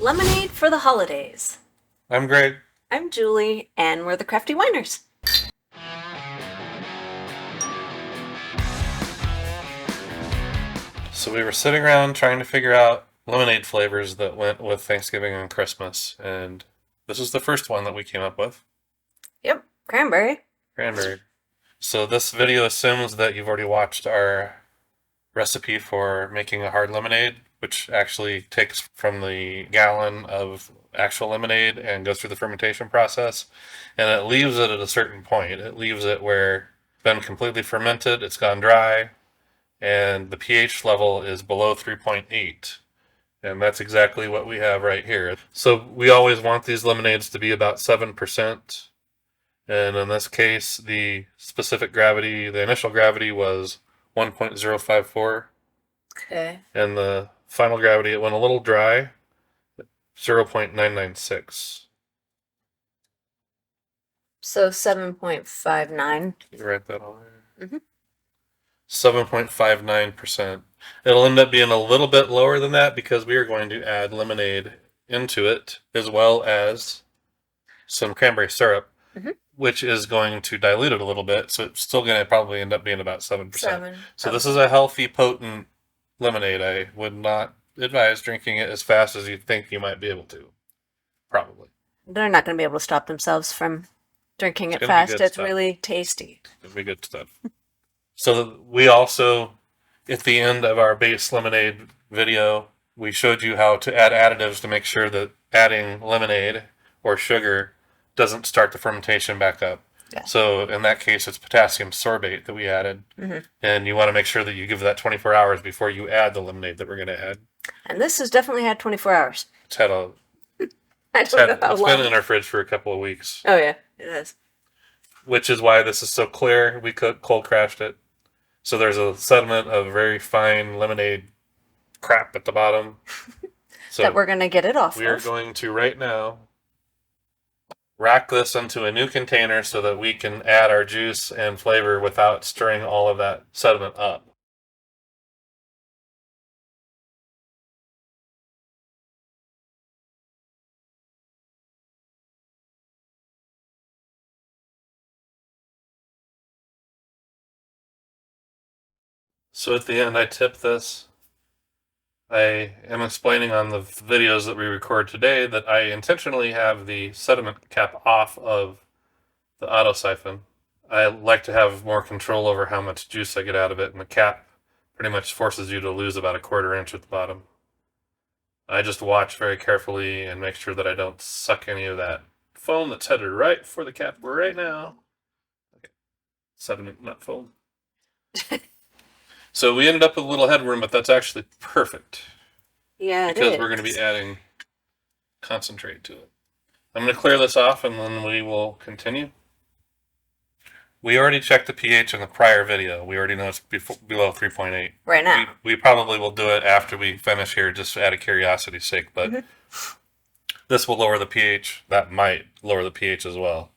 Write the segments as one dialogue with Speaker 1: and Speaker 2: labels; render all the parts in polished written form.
Speaker 1: Lemonade for the holidays.
Speaker 2: I'm Greg.
Speaker 1: I'm Julie, and we're the Crafty Winers.
Speaker 2: So we were sitting around trying to figure out lemonade flavors that went with Thanksgiving and Christmas, and this is the first one that we came up with.
Speaker 1: Yep, cranberry.
Speaker 2: Cranberry. So this video assumes that you've already watched our recipe for making a hard lemonade, which actually takes from the gallon of actual lemonade and goes through the fermentation process, and it leaves it at a certain point. It leaves it where it's been completely fermented, it's gone dry, and the pH level is below 3.8. And that's exactly what we have right here. So we always want these lemonades to be about 7%. And in this case, the specific gravity, the initial gravity was 1.054.
Speaker 1: Okay.
Speaker 2: And the final gravity, it went a little dry, 0.996.
Speaker 1: So 7.59.
Speaker 2: You write that on there?
Speaker 1: Mm-hmm.
Speaker 2: 7.59%. It'll end up being a little bit lower than that because we are going to add lemonade into it, as well as some cranberry syrup, which is going to dilute it a little bit. So it's still going to probably end up being about 7%. So this is a healthy, potent lemonade. I would not advise drinking it as fast as you think you might be able to. Probably.
Speaker 1: They're not going to be able to stop themselves from drinking it
Speaker 2: It's gonna be
Speaker 1: fast.
Speaker 2: good
Speaker 1: It's
Speaker 2: stuff.
Speaker 1: really tasty.
Speaker 2: It'll be good stuff. So we also, at the end of our base lemonade video, we showed you how to add additives to make sure that adding lemonade or sugar doesn't start the fermentation back up.
Speaker 1: Yeah.
Speaker 2: So in that case, it's potassium sorbate that we added. And you want to make sure that you give that 24 hours before you add the lemonade that we're going to add.
Speaker 1: And this has definitely had 24 hours.
Speaker 2: It's had a
Speaker 1: I don't know how
Speaker 2: it's
Speaker 1: long.
Speaker 2: been in our fridge for a couple of weeks.
Speaker 1: Oh, yeah, it is.
Speaker 2: Which is why this is so clear. We cold crashed it. So there's a sediment of very fine lemonade crap at the bottom. So
Speaker 1: that we're going to get it off
Speaker 2: we are going to right now rack this into a new container so that we can add our juice and flavor without stirring all of that sediment up. So at the end, I tip this. I am explaining on the videos that we record today that I intentionally have the sediment cap off of the auto siphon. I like to have more control over how much juice I get out of it, and the cap pretty much forces you to lose about a 1/4 inch at the bottom. I just watch very carefully and make sure that I don't suck any of that foam that's headed right for the cap right now. Okay. Sediment, not foam. So we ended up with a little headroom, but that's actually perfect.
Speaker 1: Yeah, it
Speaker 2: because
Speaker 1: is.
Speaker 2: we're going to be adding concentrate to it. I'm going to clear this off and then we will continue. We already checked the pH in the prior video. We already know it's below 3.8.
Speaker 1: Right now.
Speaker 2: We probably will do it after we finish here, just out of curiosity's sake, but this will lower the pH. That might lower the pH as well.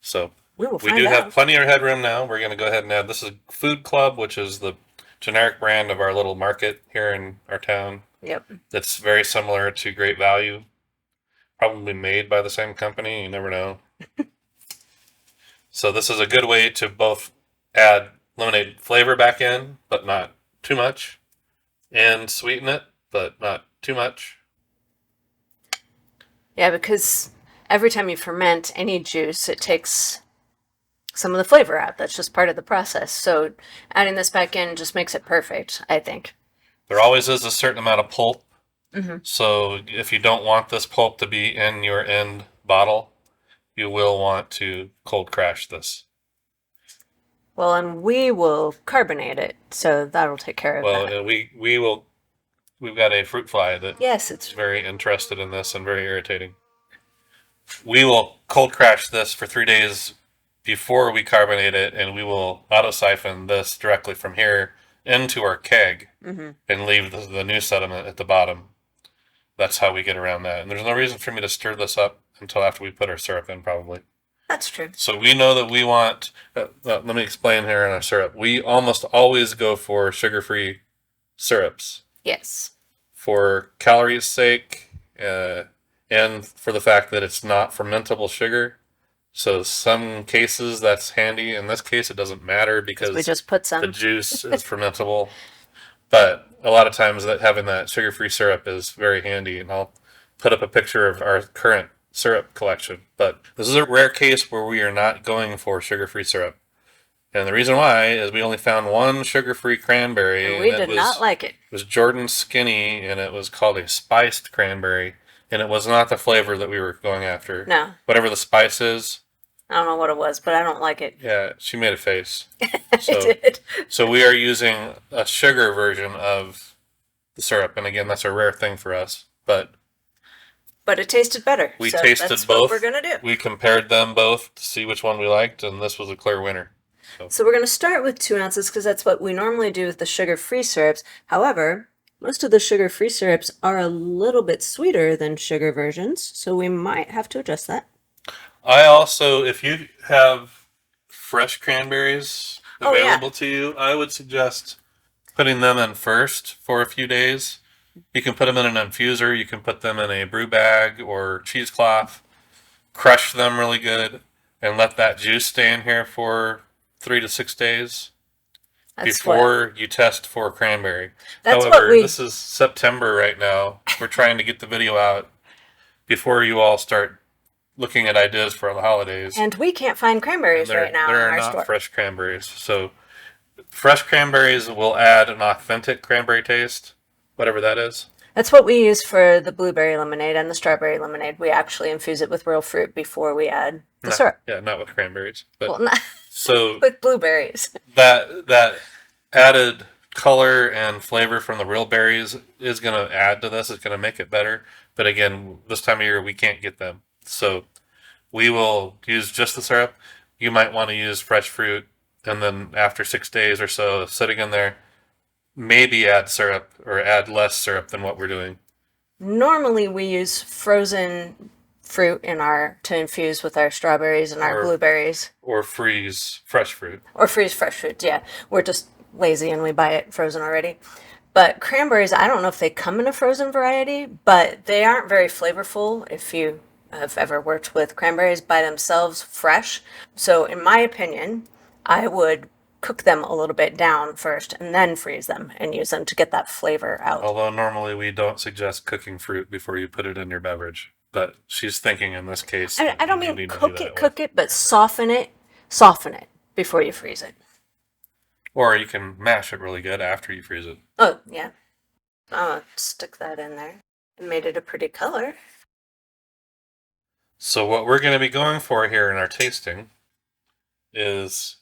Speaker 2: So
Speaker 1: we
Speaker 2: do have plenty of headroom now. We're going to go ahead and add, this is Food Club, which is the generic brand of our little market here in our town.
Speaker 1: Yep.
Speaker 2: It's very similar to Great Value. Probably made by the same company. You never know. So this is a good way to both add lemonade flavor back in, but not too much, and sweeten it, but not too much.
Speaker 1: Yeah, because every time you ferment any juice, it takes some of the flavor out. That's just part of the process. So adding this back in just makes it perfect, I think.
Speaker 2: There always is a certain amount of pulp. So if you don't want this pulp to be in your end bottle, you will want to cold crash this.
Speaker 1: Well, and we will carbonate it, so that'll take care of that.
Speaker 2: Well, we will. We've got a fruit fly that
Speaker 1: it's
Speaker 2: very interested in this and very irritating. We will cold crash this for 3 days before we carbonate it, and we will auto siphon this directly from here into our keg and leave the new sediment at the bottom. That's how we get around that. And there's no reason for me to stir this up until after we put our syrup in, probably.
Speaker 1: That's true.
Speaker 2: So we know that we want, let me explain here on our syrup. We almost always go for sugar-free syrups.
Speaker 1: Yes.
Speaker 2: For calories' sake and for the fact that it's not fermentable sugar. So some cases that's handy. In this case, it doesn't matter
Speaker 1: Because we
Speaker 2: because
Speaker 1: just put
Speaker 2: the
Speaker 1: some.
Speaker 2: juice is fermentable. But a lot of times that having that sugar-free syrup is very handy, and I'll put up a picture of our current syrup collection. But this is a rare case where we are not going for sugar-free syrup. And the reason why is we only found one sugar-free cranberry,
Speaker 1: And we
Speaker 2: and
Speaker 1: did not like it.
Speaker 2: it was Jordan Skinny, and it was called a spiced cranberry, and it was not the flavor that we were going after.
Speaker 1: No.
Speaker 2: Whatever the spice is.
Speaker 1: I don't know what it was, but I don't like it.
Speaker 2: Yeah, she made a face.
Speaker 1: I did.
Speaker 2: So we are using a sugar version of the syrup, and again, that's a rare thing for us. But
Speaker 1: it tasted better.
Speaker 2: we
Speaker 1: so
Speaker 2: tasted
Speaker 1: that's
Speaker 2: both.
Speaker 1: What we're gonna do.
Speaker 2: We compared them both to see which one we liked, and this was a clear winner.
Speaker 1: So we're gonna start with 2 ounces because that's what we normally do with the sugar-free syrups. However, most of the sugar-free syrups are a little bit sweeter than sugar versions, so we might have to adjust that.
Speaker 2: I also, if you have fresh cranberries available to you, I would suggest putting them in first for a few days. You can put them in an infuser, you can put them in a brew bag or cheesecloth, crush them really good, and let that juice stay in here for 3 to 6 days before you test for cranberry. However, this is September right now. We're trying to get the video out before you all start looking at ideas for the holidays.
Speaker 1: And we can't find cranberries right now in our store.
Speaker 2: There are not fresh cranberries. So fresh cranberries will add an authentic cranberry taste, whatever that is.
Speaker 1: That's what we use for the blueberry lemonade and the strawberry lemonade. We actually infuse it with real fruit before we add the syrup.
Speaker 2: Yeah, not with cranberries. But
Speaker 1: well, not
Speaker 2: so
Speaker 1: with blueberries.
Speaker 2: That added color and flavor from the real berries is going to add to this. It's going to make it better. But again, this time of year, we can't get them. So we will use just the syrup. You might want to use fresh fruit, and then after 6 days or so sitting in there, maybe add syrup or add less syrup than what we're doing.
Speaker 1: Normally we use frozen fruit to infuse with our strawberries and our blueberries.
Speaker 2: Or freeze fresh fruit.
Speaker 1: Or freeze fresh fruit, yeah. We're just lazy and we buy it frozen already. But cranberries, I don't know if they come in a frozen variety, but they aren't very flavorful if you have ever worked with cranberries by themselves fresh. So in my opinion, I would cook them a little bit down first and then freeze them and use them to get that flavor out.
Speaker 2: Although normally we don't suggest cooking fruit before you put it in your beverage. But she's thinking in this case.
Speaker 1: I don't mean cook it, but soften it before you freeze it.
Speaker 2: Or you can mash it really good after you freeze it.
Speaker 1: Oh, yeah. I'll stick that in there. It made it a pretty color.
Speaker 2: So what we're going to be going for here in our tasting is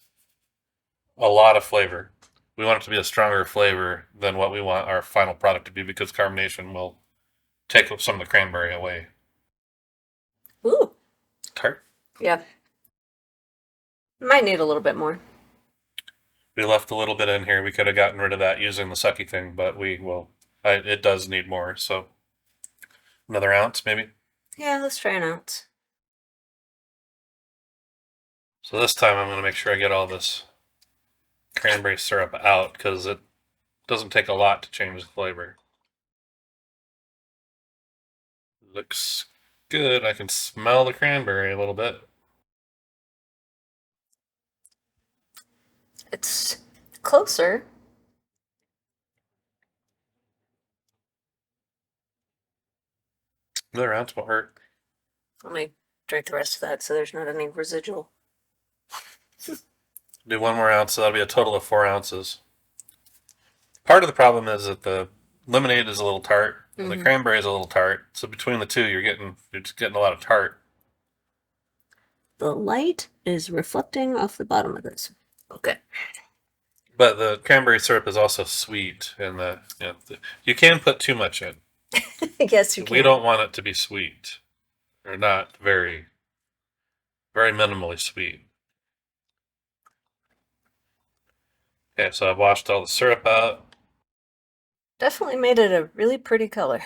Speaker 2: a lot of flavor. We want it to be a stronger flavor than what we want our final product to be because carbonation will take some of the cranberry away.
Speaker 1: Ooh.
Speaker 2: Tart?
Speaker 1: Yeah. Might need a little bit more.
Speaker 2: We left a little bit in here. We could have gotten rid of that using the sucky thing, but we will. It does need more, so another ounce maybe?
Speaker 1: Yeah, let's try an ounce.
Speaker 2: So this time I'm going to make sure I get all this cranberry syrup out because it doesn't take a lot to change the flavor. Looks good. I can smell the cranberry a little bit.
Speaker 1: It's closer.
Speaker 2: Another ounce won't hurt.
Speaker 1: Let me drink the rest of that so there's not any residual.
Speaker 2: Do 1 more ounce, so that'll be a total of 4 ounces. Part of the problem is that the lemonade is a little tart, and the cranberry is a little tart. So between the two, you're just getting a lot of tart.
Speaker 1: The light is reflecting off the bottom of this. Okay.
Speaker 2: But the cranberry syrup is also sweet, and you can put too much in.
Speaker 1: Yes, you can.
Speaker 2: We don't want it to be sweet, or not very, very minimally sweet. Okay, so I've washed all the syrup out.
Speaker 1: Definitely made it a really pretty color.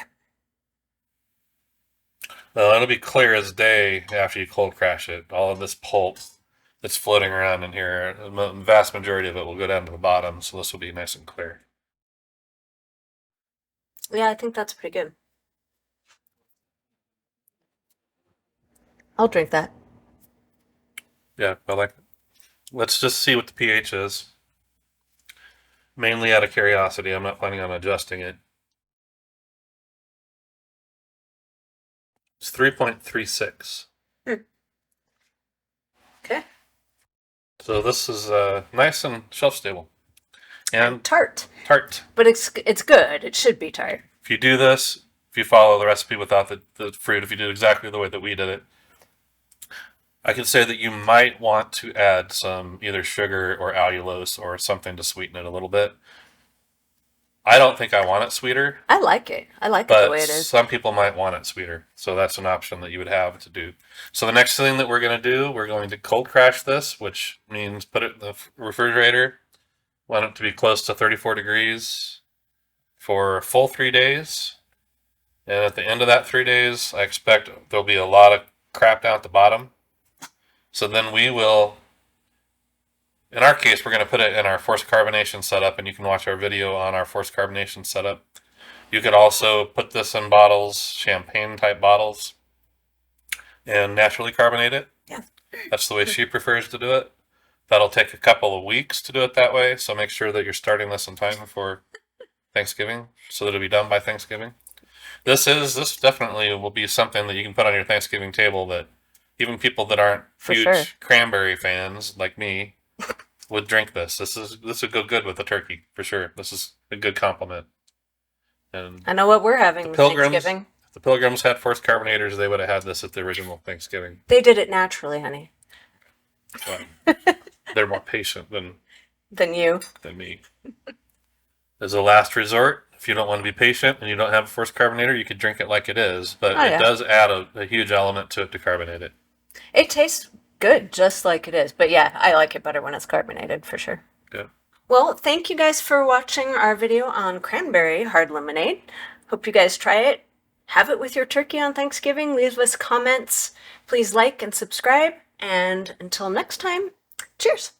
Speaker 2: Well, it'll be clear as day after you cold crash it. All of this pulp that's floating around in here, the vast majority of it will go down to the bottom, so this will be nice and clear.
Speaker 1: Yeah, I think that's pretty good. I'll drink that.
Speaker 2: Yeah, I like it. Let's just see what the pH is. Mainly out of curiosity. I'm not planning on adjusting it. It's 3.36.
Speaker 1: Okay.
Speaker 2: So this is nice and shelf stable. And
Speaker 1: Tart.
Speaker 2: tart.
Speaker 1: But it's good. It should be tart.
Speaker 2: If you do this, if you follow the recipe without the fruit, if you do it exactly the way that we did it, I can say that you might want to add some either sugar or allulose or something to sweeten it a little bit. I don't think I want it sweeter,
Speaker 1: I like it. I like it the
Speaker 2: but
Speaker 1: way it is.
Speaker 2: some people might want it sweeter. So that's an option that you would have to do. So the next thing that we're going to do, we're going to cold crash this, which means put it in the refrigerator. Want it to be close to 34 degrees for a full 3 days. And at the end of that 3 days, I expect there'll be a lot of crap down at the bottom. So then we will, in our case, we're going to put it in our forced carbonation setup, and you can watch our video on our forced carbonation setup. You could also put this in bottles, champagne type bottles, and naturally carbonate it.
Speaker 1: Yeah.
Speaker 2: That's the way she prefers to do it. That'll take a couple of weeks to do it that way, so make sure that you're starting this in time before Thanksgiving, so that it'll be done by Thanksgiving. This definitely will be something that you can put on your Thanksgiving table that even people that aren't huge cranberry fans like me would drink this. This would go good with the turkey for sure. This is a good compliment. And
Speaker 1: I know what we're having with Thanksgiving.
Speaker 2: if the Pilgrims had forced carbonators, they would have had this at the original Thanksgiving.
Speaker 1: They did it naturally, honey.
Speaker 2: But they're more patient than
Speaker 1: you.
Speaker 2: Than me. As a last resort, if you don't want to be patient and you don't have a forced carbonator, you could drink it like it is. But it does add a huge element to it to carbonate it.
Speaker 1: It tastes good just like it is. But yeah, I like it better when it's carbonated for sure.
Speaker 2: Good.
Speaker 1: Well, thank you guys for watching our video on Cranberry Hard Lemonade. Hope you guys try it. Have it with your turkey on Thanksgiving. Leave us comments. Please like and subscribe. And until next time, cheers.